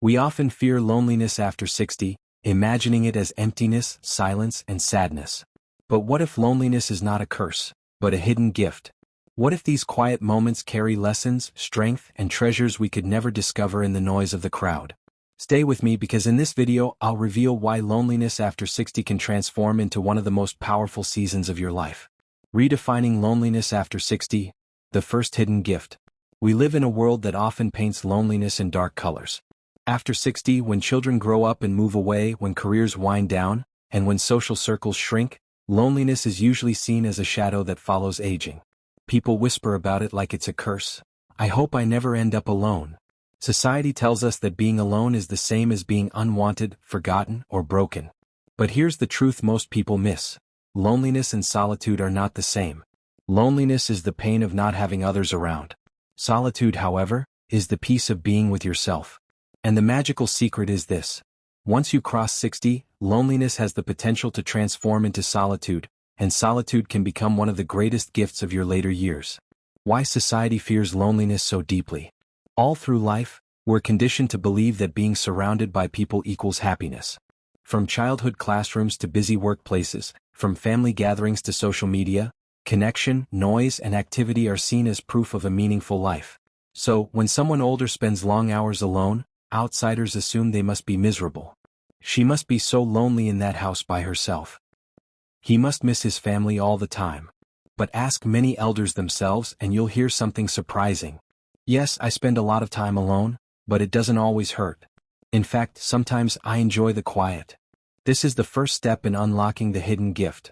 We often fear loneliness after 60, imagining it as emptiness, silence, and sadness. But what if loneliness is not a curse, but a hidden gift? What if these quiet moments carry lessons, strength, and treasures we could never discover in the noise of the crowd? Stay with me because in this video I'll reveal why loneliness after 60 can transform into one of the most powerful seasons of your life. Redefining loneliness after 60, the first hidden gift. We live in a world that often paints loneliness in dark colors. After 60, when children grow up and move away, when careers wind down, and when social circles shrink, loneliness is usually seen as a shadow that follows aging. People whisper about it like it's a curse. I hope I never end up alone. Society tells us that being alone is the same as being unwanted, forgotten, or broken. But here's the truth most people miss. Loneliness and solitude are not the same. Loneliness is the pain of not having others around. Solitude, however, is the peace of being with yourself. And the magical secret is this. Once you cross 60, loneliness has the potential to transform into solitude, and solitude can become one of the greatest gifts of your later years. Why society fears loneliness so deeply? All through life, we're conditioned to believe that being surrounded by people equals happiness. From childhood classrooms to busy workplaces, from family gatherings to social media, connection, noise, and activity are seen as proof of a meaningful life. So, when someone older spends long hours alone, outsiders assume they must be miserable. She must be so lonely in that house by herself. He must miss his family all the time. But ask many elders themselves and you'll hear something surprising. Yes, I spend a lot of time alone, but it doesn't always hurt. In fact, sometimes I enjoy the quiet. This is the first step in unlocking the hidden gift.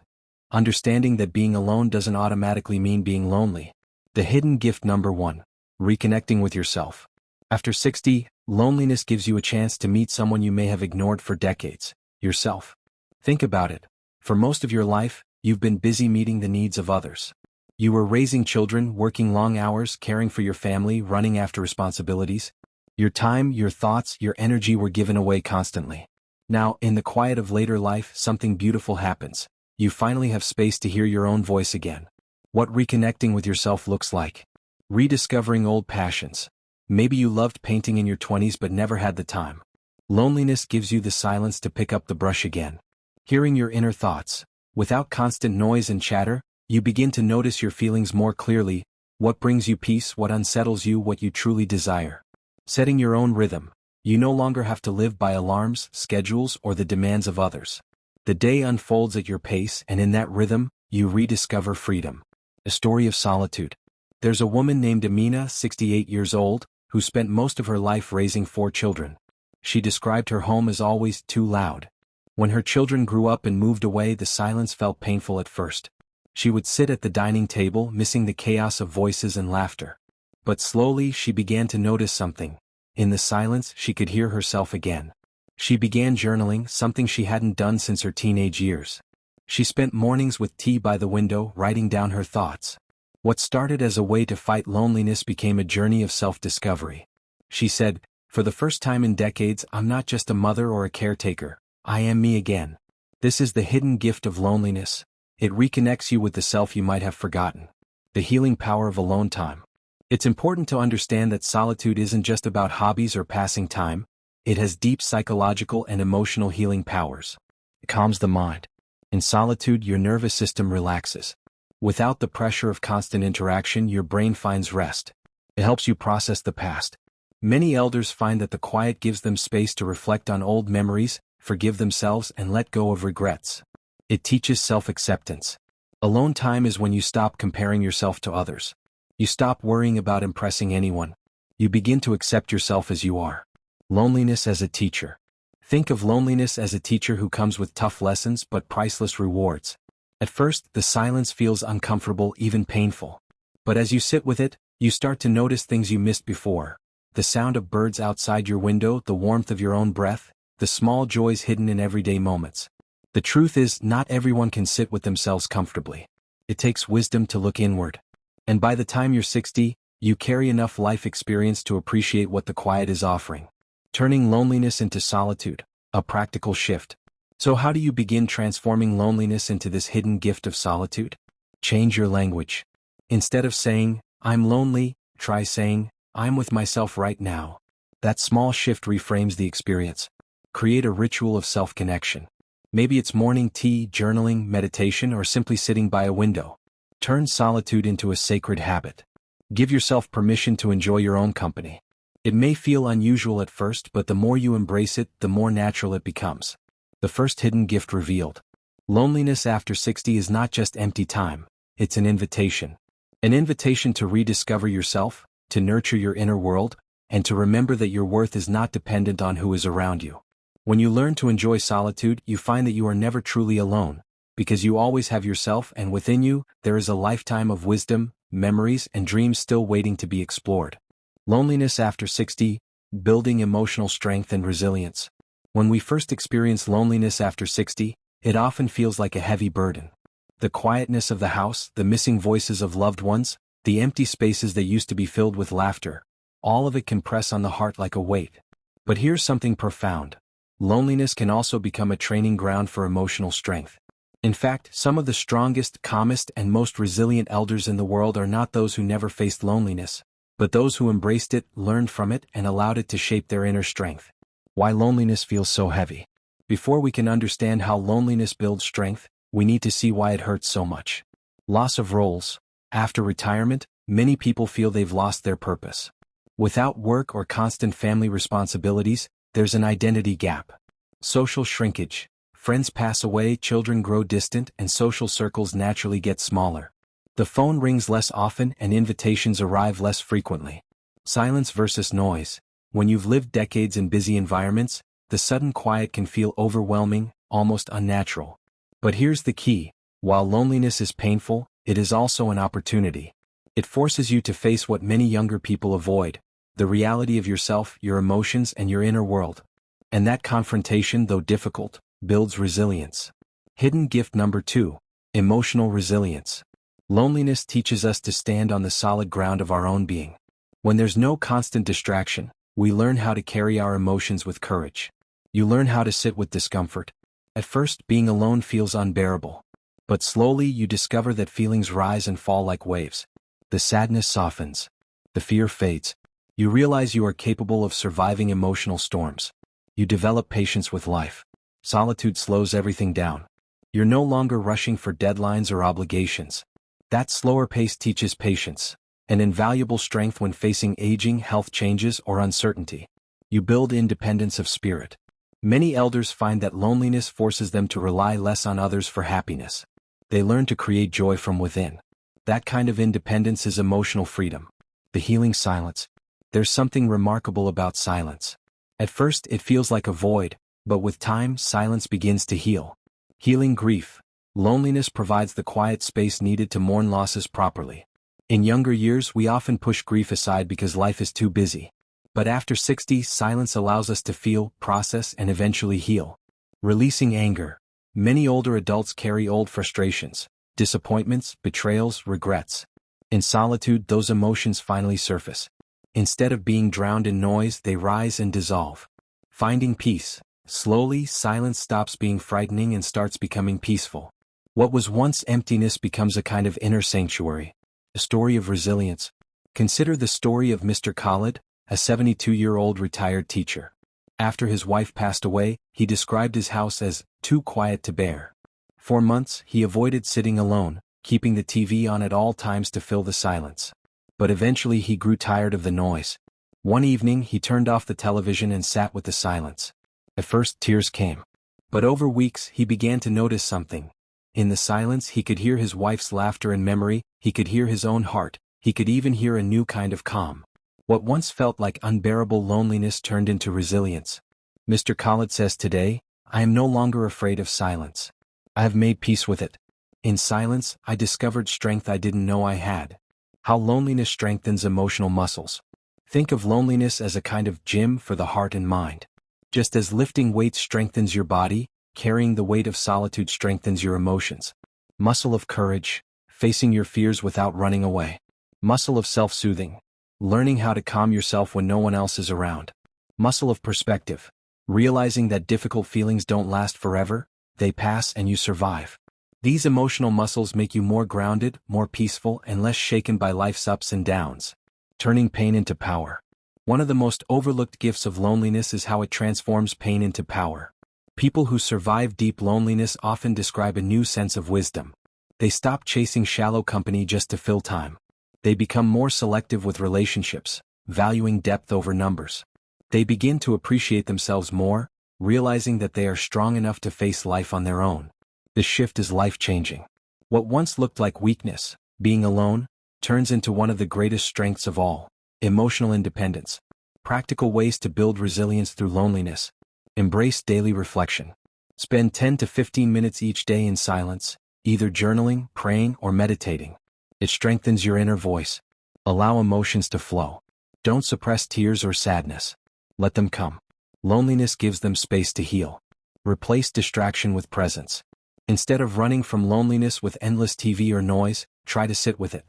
Understanding that being alone doesn't automatically mean being lonely. The hidden gift number 1. Reconnecting with yourself. After 60, loneliness gives you a chance to meet someone you may have ignored for decades, yourself. Think about it. For most of your life, you've been busy meeting the needs of others. You were raising children, working long hours, caring for your family, running after responsibilities. Your time, your thoughts, your energy were given away constantly. Now, in the quiet of later life, something beautiful happens. You finally have space to hear your own voice again. What reconnecting with yourself looks like. Rediscovering old passions. Maybe you loved painting in your 20s but never had the time. Loneliness gives you the silence to pick up the brush again. Hearing your inner thoughts. Without constant noise and chatter, you begin to notice your feelings more clearly, what brings you peace, what unsettles you, what you truly desire. Setting your own rhythm. You no longer have to live by alarms, schedules, or the demands of others. The day unfolds at your pace, and in that rhythm, you rediscover freedom. A story of solitude. There's a woman named Amina, 68 years old, who spent most of her life raising 4 children. She described her home as always too loud. When her children grew up and moved away, the silence felt painful at first. She would sit at the dining table, missing the chaos of voices and laughter. But slowly she began to notice something. In the silence, she could hear herself again. She began journaling, something she hadn't done since her teenage years. She spent mornings with tea by the window, writing down her thoughts. What started as a way to fight loneliness became a journey of self-discovery. She said, "For the first time in decades, I'm not just a mother or a caretaker. I am me again." This is the hidden gift of loneliness. It reconnects you with the self you might have forgotten. The healing power of alone time. It's important to understand that solitude isn't just about hobbies or passing time. It has deep psychological and emotional healing powers. It calms the mind. In solitude, your nervous system relaxes. Without the pressure of constant interaction, your brain finds rest. It helps you process the past. Many elders find that the quiet gives them space to reflect on old memories, forgive themselves, and let go of regrets. It teaches self-acceptance. Alone time is when you stop comparing yourself to others. You stop worrying about impressing anyone. You begin to accept yourself as you are. Loneliness as a teacher. Think of loneliness as a teacher who comes with tough lessons but priceless rewards. At first, the silence feels uncomfortable, even painful. But as you sit with it, you start to notice things you missed before. The sound of birds outside your window, the warmth of your own breath, the small joys hidden in everyday moments. The truth is, not everyone can sit with themselves comfortably. It takes wisdom to look inward. And by the time you're 60, you carry enough life experience to appreciate what the quiet is offering. Turning loneliness into solitude, a practical shift. So how do you begin transforming loneliness into this hidden gift of solitude? Change your language. Instead of saying, "I'm lonely," try saying, "I'm with myself right now." That small shift reframes the experience. Create a ritual of self-connection. Maybe it's morning tea, journaling, meditation, or simply sitting by a window. Turn solitude into a sacred habit. Give yourself permission to enjoy your own company. It may feel unusual at first, but the more you embrace it, the more natural it becomes. The first hidden gift revealed. Loneliness after 60 is not just empty time, it's an invitation. An invitation to rediscover yourself, to nurture your inner world, and to remember that your worth is not dependent on who is around you. When you learn to enjoy solitude, you find that you are never truly alone, because you always have yourself, and within you, there is a lifetime of wisdom, memories, and dreams still waiting to be explored. Loneliness after 60, building emotional strength and resilience. When we first experience loneliness after 60, it often feels like a heavy burden. The quietness of the house, the missing voices of loved ones, the empty spaces that used to be filled with laughter, all of it can press on the heart like a weight. But here's something profound. Loneliness can also become a training ground for emotional strength. In fact, some of the strongest, calmest, and most resilient elders in the world are not those who never faced loneliness, but those who embraced it, learned from it, and allowed it to shape their inner strength. Why loneliness feels so heavy. Before we can understand how loneliness builds strength, we need to see why it hurts so much. Loss of roles. After retirement, many people feel they've lost their purpose. Without work or constant family responsibilities, there's an identity gap. Social shrinkage. Friends pass away, children grow distant, and social circles naturally get smaller. The phone rings less often and invitations arrive less frequently. Silence versus noise. When you've lived decades in busy environments, the sudden quiet can feel overwhelming, almost unnatural. But here's the key. While loneliness is painful, it is also an opportunity. It forces you to face what many younger people avoid, the reality of yourself, your emotions, and your inner world. And that confrontation, though difficult, builds resilience. Hidden gift number 2. Emotional resilience. Loneliness teaches us to stand on the solid ground of our own being. When there's no constant distraction, we learn how to carry our emotions with courage. You learn how to sit with discomfort. At first, being alone feels unbearable. But slowly you discover that feelings rise and fall like waves. The sadness softens. The fear fades. You realize you are capable of surviving emotional storms. You develop patience with life. Solitude slows everything down. You're no longer rushing for deadlines or obligations. That slower pace teaches patience, an invaluable strength when facing aging, health changes, or uncertainty. You build independence of spirit. Many elders find that loneliness forces them to rely less on others for happiness. They learn to create joy from within. That kind of independence is emotional freedom. The healing silence. There's something remarkable about silence. At first, it feels like a void, but with time, silence begins to heal. Healing grief. Loneliness provides the quiet space needed to mourn losses properly. In younger years, we often push grief aside because life is too busy. But after 60, silence allows us to feel, process, and eventually heal. Releasing anger. Many older adults carry old frustrations, disappointments, betrayals, regrets. In solitude, those emotions finally surface. Instead of being drowned in noise, they rise and dissolve. Finding peace. Slowly, silence stops being frightening and starts becoming peaceful. What was once emptiness becomes a kind of inner sanctuary. A story of resilience. Consider the story of Mr. Khalid, a 72-year-old retired teacher. After his wife passed away, he described his house as too quiet to bear. For months, he avoided sitting alone, keeping the TV on at all times to fill the silence. But eventually he grew tired of the noise. One evening, he turned off the television and sat with the silence. At first, tears came. But over weeks, he began to notice something. In the silence, he could hear his wife's laughter and memory, he could hear his own heart, he could even hear a new kind of calm. What once felt like unbearable loneliness turned into resilience. Mr. Khalid says today, I am no longer afraid of silence. I have made peace with it. In silence, I discovered strength I didn't know I had. How loneliness strengthens emotional muscles. Think of loneliness as a kind of gym for the heart and mind. Just as lifting weights strengthens your body, carrying the weight of solitude strengthens your emotions. Muscle of courage, facing your fears without running away. Muscle of self-soothing, learning how to calm yourself when no one else is around. Muscle of perspective, realizing that difficult feelings don't last forever, they pass and you survive. These emotional muscles make you more grounded, more peaceful, and less shaken by life's ups and downs. Turning pain into power. One of the most overlooked gifts of loneliness is how it transforms pain into power. People who survive deep loneliness often describe a new sense of wisdom. They stop chasing shallow company just to fill time. They become more selective with relationships, valuing depth over numbers. They begin to appreciate themselves more, realizing that they are strong enough to face life on their own. This shift is life-changing. What once looked like weakness, being alone, turns into one of the greatest strengths of all: emotional independence. Practical ways to build resilience through loneliness. Embrace daily reflection. Spend 10 to 15 minutes each day in silence, either journaling, praying, or meditating. It strengthens your inner voice. Allow emotions to flow. Don't suppress tears or sadness. Let them come. Loneliness gives them space to heal. Replace distraction with presence. Instead of running from loneliness with endless TV or noise, try to sit with it.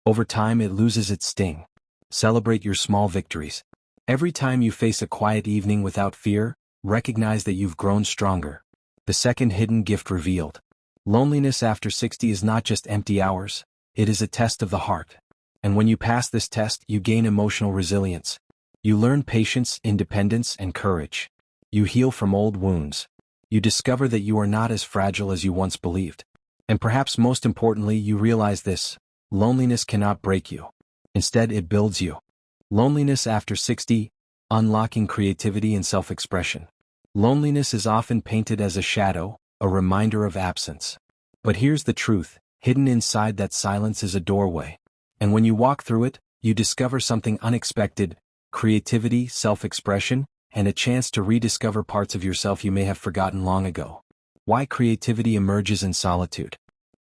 Over time, it loses its sting. Celebrate your small victories. Every time you face a quiet evening without fear, recognize that you've grown stronger. The second hidden gift revealed. Loneliness after 60 is not just empty hours, it is a test of the heart. And when you pass this test, you gain emotional resilience. You learn patience, independence, and courage. You heal from old wounds. You discover that you are not as fragile as you once believed. And perhaps most importantly, you realize this: loneliness cannot break you. Instead, it builds you. Loneliness after 60, unlocking creativity and self-expression. Loneliness is often painted as a shadow, a reminder of absence. But here's the truth: hidden inside that silence is a doorway. And when you walk through it, you discover something unexpected: creativity, self-expression, and a chance to rediscover parts of yourself you may have forgotten long ago. Why creativity emerges in solitude.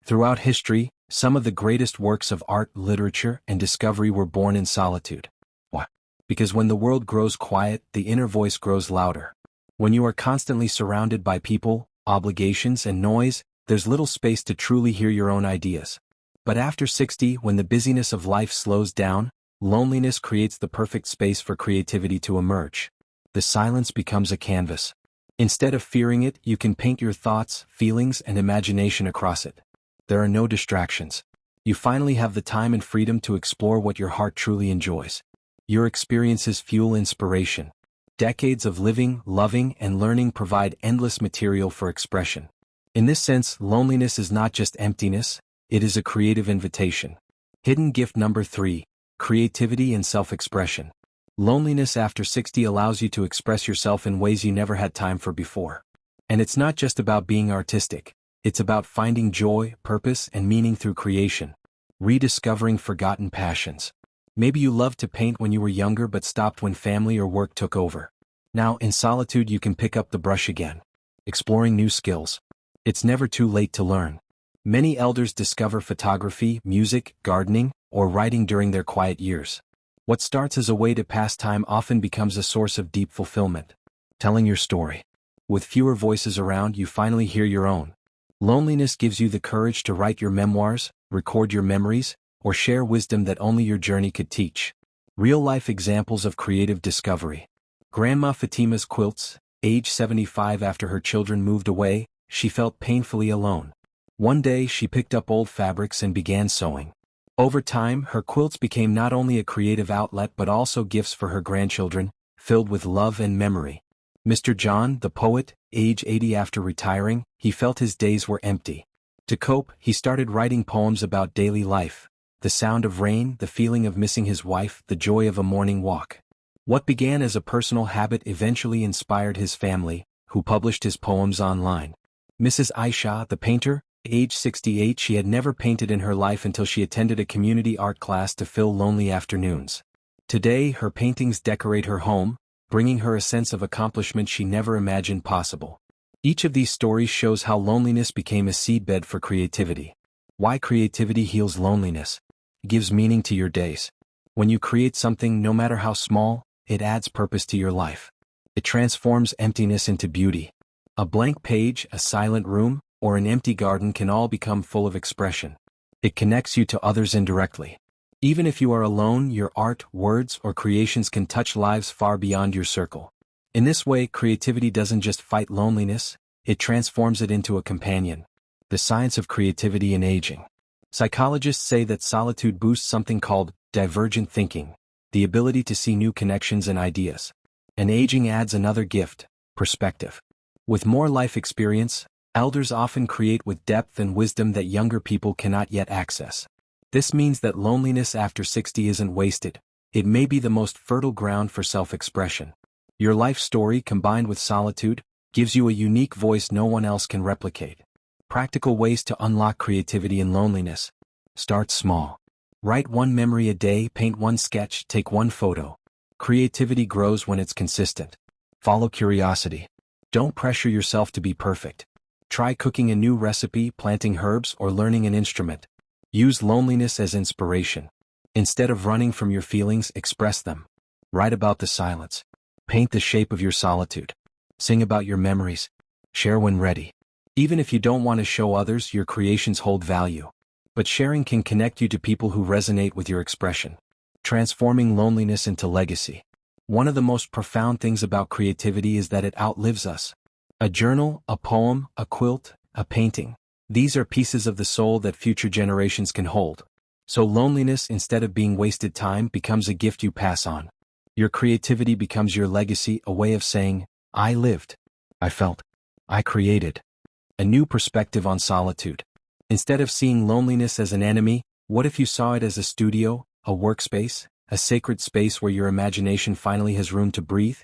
Throughout history, some of the greatest works of art, literature, and discovery were born in solitude. Why? Because when the world grows quiet, the inner voice grows louder. When you are constantly surrounded by people, obligations, and noise, there's little space to truly hear your own ideas. But after 60, when the busyness of life slows down, loneliness creates the perfect space for creativity to emerge. The silence becomes a canvas. Instead of fearing it, you can paint your thoughts, feelings, and imagination across it. There are no distractions. You finally have the time and freedom to explore what your heart truly enjoys. Your experiences fuel inspiration. Decades of living, loving, and learning provide endless material for expression. In this sense, loneliness is not just emptiness, it is a creative invitation. Hidden gift number 3, creativity and self-expression. Loneliness after 60 allows you to express yourself in ways you never had time for before. And it's not just about being artistic. It's about finding joy, purpose, and meaning through creation. Rediscovering forgotten passions. Maybe you loved to paint when you were younger but stopped when family or work took over. Now, in solitude, you can pick up the brush again. Exploring new skills. It's never too late to learn. Many elders discover photography, music, gardening, or writing during their quiet years. What starts as a way to pass time often becomes a source of deep fulfillment. Telling your story. With fewer voices around, you finally hear your own. Loneliness gives you the courage to write your memoirs, record your memories, or share wisdom that only your journey could teach. Real-life examples of creative discovery. Grandma Fatima's quilts. Age 75, after her children moved away, she felt painfully alone. One day she picked up old fabrics and began sewing. Over time, her quilts became not only a creative outlet but also gifts for her grandchildren, filled with love and memory. Mr. John, the poet, age 80, after retiring, he felt his days were empty. To cope, he started writing poems about daily life: the sound of rain, the feeling of missing his wife, the joy of a morning walk. What began as a personal habit eventually inspired his family, who published his poems online. Mrs. Aisha, the painter, age 68, she had never painted in her life until she attended a community art class to fill lonely afternoons. Today, her paintings decorate her home, bringing her a sense of accomplishment she never imagined possible. Each of these stories shows how loneliness became a seedbed for creativity. Why creativity heals loneliness. It gives meaning to your days. When you create something, no matter how small, it adds purpose to your life. It transforms emptiness into beauty. A blank page, a silent room, or an empty garden can all become full of expression. It connects you to others indirectly. Even if you are alone, your art, words, or creations can touch lives far beyond your circle. In this way, creativity doesn't just fight loneliness, it transforms it into a companion. The science of creativity in aging. Psychologists say that solitude boosts something called divergent thinking. the ability to see new connections and ideas. And aging adds another gift, perspective. With more life experience, elders often create with depth and wisdom that younger people cannot yet access. This means that loneliness after 60 isn't wasted. It may be the most fertile ground for self-expression. Your life story combined with solitude gives you a unique voice no one else can replicate. Practical ways to unlock creativity in loneliness. Start small. Write one memory a day, paint one sketch, take one photo. Creativity grows when it's consistent. Follow curiosity. Don't pressure yourself to be perfect. Try cooking a new recipe, planting herbs, or learning an instrument. Use loneliness as inspiration. Instead of running from your feelings, express them. Write about the silence. Paint the shape of your solitude. Sing about your memories. Share when ready. Even if you don't want to show others, your creations hold value. But sharing can connect you to people who resonate with your expression. Transforming loneliness into legacy. One of the most profound things about creativity is that it outlives us. A journal, a poem, a quilt, a painting. These are pieces of the soul that future generations can hold. So loneliness, instead of being wasted time, becomes a gift you pass on. Your creativity becomes your legacy, a way of saying, I lived. I felt. I created. A new perspective on solitude. Instead of seeing loneliness as an enemy, what if you saw it as a studio, a workspace, a sacred space where your imagination finally has room to breathe?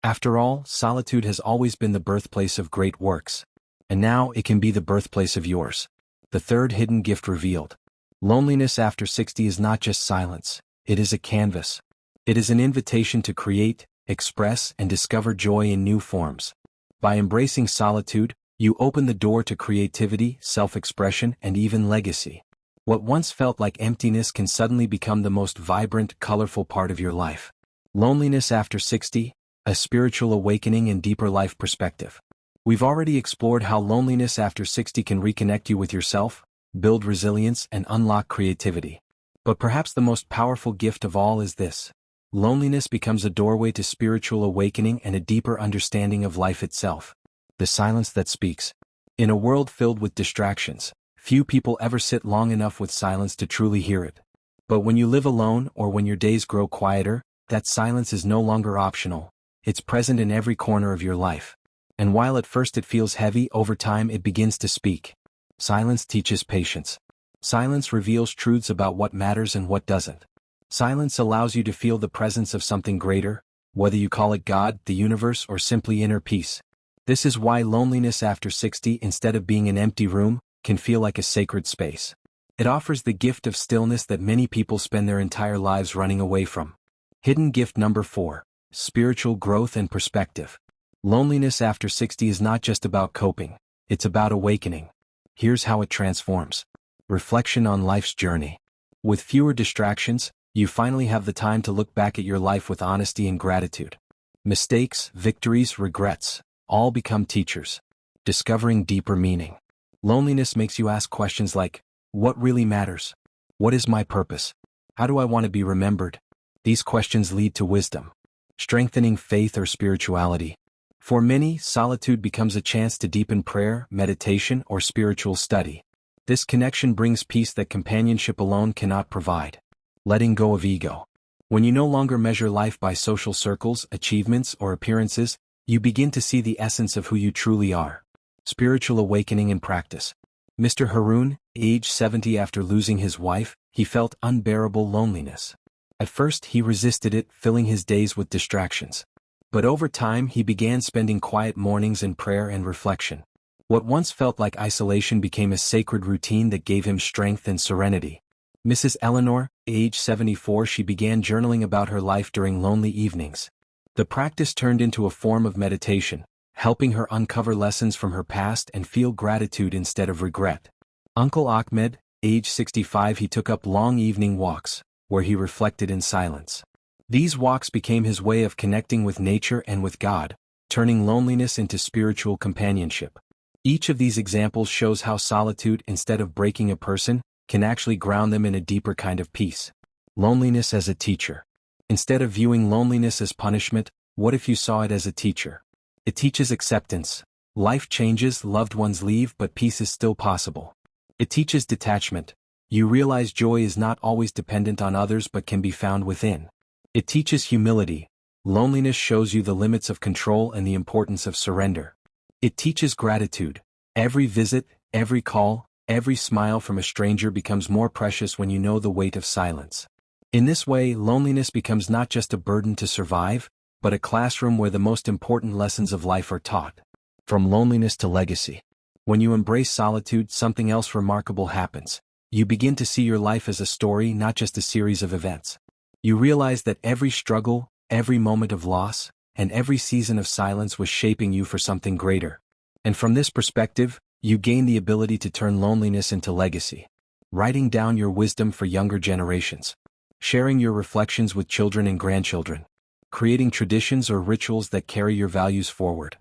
After all, solitude has always been the birthplace of great works. And now it can be the birthplace of yours. The third hidden gift revealed. Loneliness after 60 is not just silence, it is a canvas. It is an invitation to create, express, and discover joy in new forms. By embracing solitude, you open the door to creativity, self-expression, and even legacy. What once felt like emptiness can suddenly become the most vibrant, colorful part of your life. Loneliness after 60, a spiritual awakening and deeper life perspective. We've already explored how loneliness after 60 can reconnect you with yourself, build resilience, and unlock creativity. But perhaps the most powerful gift of all is this. Loneliness becomes a doorway to spiritual awakening and a deeper understanding of life itself. The silence that speaks. In a world filled with distractions, few people ever sit long enough with silence to truly hear it. But when you live alone or when your days grow quieter, that silence is no longer optional. It's present in every corner of your life. And while at first it feels heavy, over time it begins to speak. Silence teaches patience. Silence reveals truths about what matters and what doesn't. Silence allows you to feel the presence of something greater, whether you call it God, the universe, or simply inner peace. This is why loneliness after 60, instead of being an empty room, can feel like a sacred space. It offers the gift of stillness that many people spend their entire lives running away from. Hidden gift number 4. Spiritual growth and perspective. Loneliness after 60 is not just about coping, it's about awakening. Here's how it transforms. Reflection on life's journey. With fewer distractions, you finally have the time to look back at your life with honesty and gratitude. Mistakes, victories, regrets, all become teachers. Discovering deeper meaning. Loneliness makes you ask questions like, what really matters? What is my purpose? How do I want to be remembered? These questions lead to wisdom. Strengthening faith or spirituality. For many, solitude becomes a chance to deepen prayer, meditation, or spiritual study. This connection brings peace that companionship alone cannot provide. Letting go of ego. When you no longer measure life by social circles, achievements, or appearances, you begin to see the essence of who you truly are. Spiritual awakening in practice. Mr. Haroon, age 70, after losing his wife, he felt unbearable loneliness. At first he resisted it, filling his days with distractions. But over time he began spending quiet mornings in prayer and reflection. What once felt like isolation became a sacred routine that gave him strength and serenity. Mrs. Eleanor, age 74, she began journaling about her life during lonely evenings. The practice turned into a form of meditation, helping her uncover lessons from her past and feel gratitude instead of regret. Uncle Ahmed, age 65, he took up long evening walks, where he reflected in silence. These walks became his way of connecting with nature and with God, turning loneliness into spiritual companionship. Each of these examples shows how solitude, instead of breaking a person, can actually ground them in a deeper kind of peace. Loneliness as a teacher. Instead of viewing loneliness as punishment, what if you saw it as a teacher? It teaches acceptance. Life changes, loved ones leave, but peace is still possible. It teaches detachment. You realize joy is not always dependent on others but can be found within. It teaches humility. Loneliness shows you the limits of control and the importance of surrender. It teaches gratitude. Every visit, every call, every smile from a stranger becomes more precious when you know the weight of silence. In this way, loneliness becomes not just a burden to survive, but a classroom where the most important lessons of life are taught. From loneliness to legacy. When you embrace solitude, something else remarkable happens. You begin to see your life as a story, not just a series of events. You realize that every struggle, every moment of loss, and every season of silence was shaping you for something greater. And from this perspective, you gain the ability to turn loneliness into legacy. Writing down your wisdom for younger generations. Sharing your reflections with children and grandchildren. Creating traditions or rituals that carry your values forward.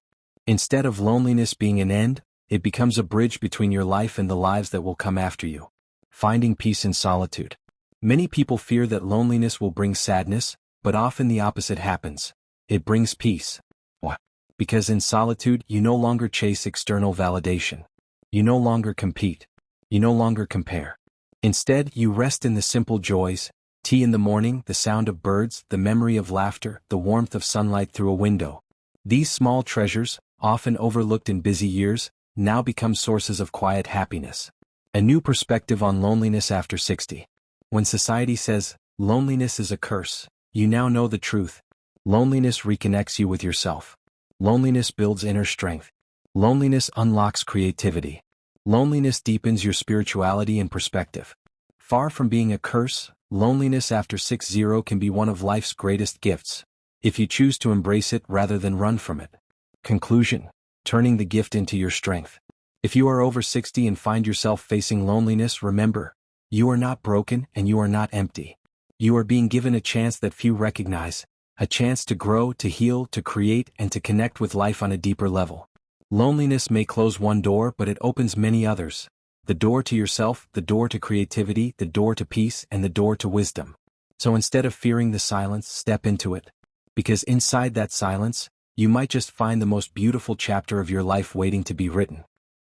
Instead of loneliness being an end, it becomes a bridge between your life and the lives that will come after you. Finding peace in solitude. Many people fear that loneliness will bring sadness, but often the opposite happens. It brings peace. Why? Because in solitude, you no longer chase external validation. You no longer compete. You no longer compare. Instead, you rest in the simple joys: tea in the morning, the sound of birds, the memory of laughter, the warmth of sunlight through a window. These small treasures, often overlooked in busy years, now become sources of quiet happiness. A new perspective on loneliness after 60. When society says, loneliness is a curse, you now know the truth. Loneliness reconnects you with yourself. Loneliness builds inner strength. Loneliness unlocks creativity. Loneliness deepens your spirituality and perspective. Far from being a curse, loneliness after 60 can be one of life's greatest gifts, if you choose to embrace it rather than run from it. Conclusion: turning the gift into your strength. If you are over 60 and find yourself facing loneliness, remember, you are not broken and you are not empty. You are being given a chance that few recognize, a chance to grow, to heal, to create, and to connect with life on a deeper level. Loneliness may close one door, but it opens many others. The door to yourself, the door to creativity, the door to peace, and the door to wisdom. So instead of fearing the silence, step into it. Because inside that silence, you might just find the most beautiful chapter of your life waiting to be written.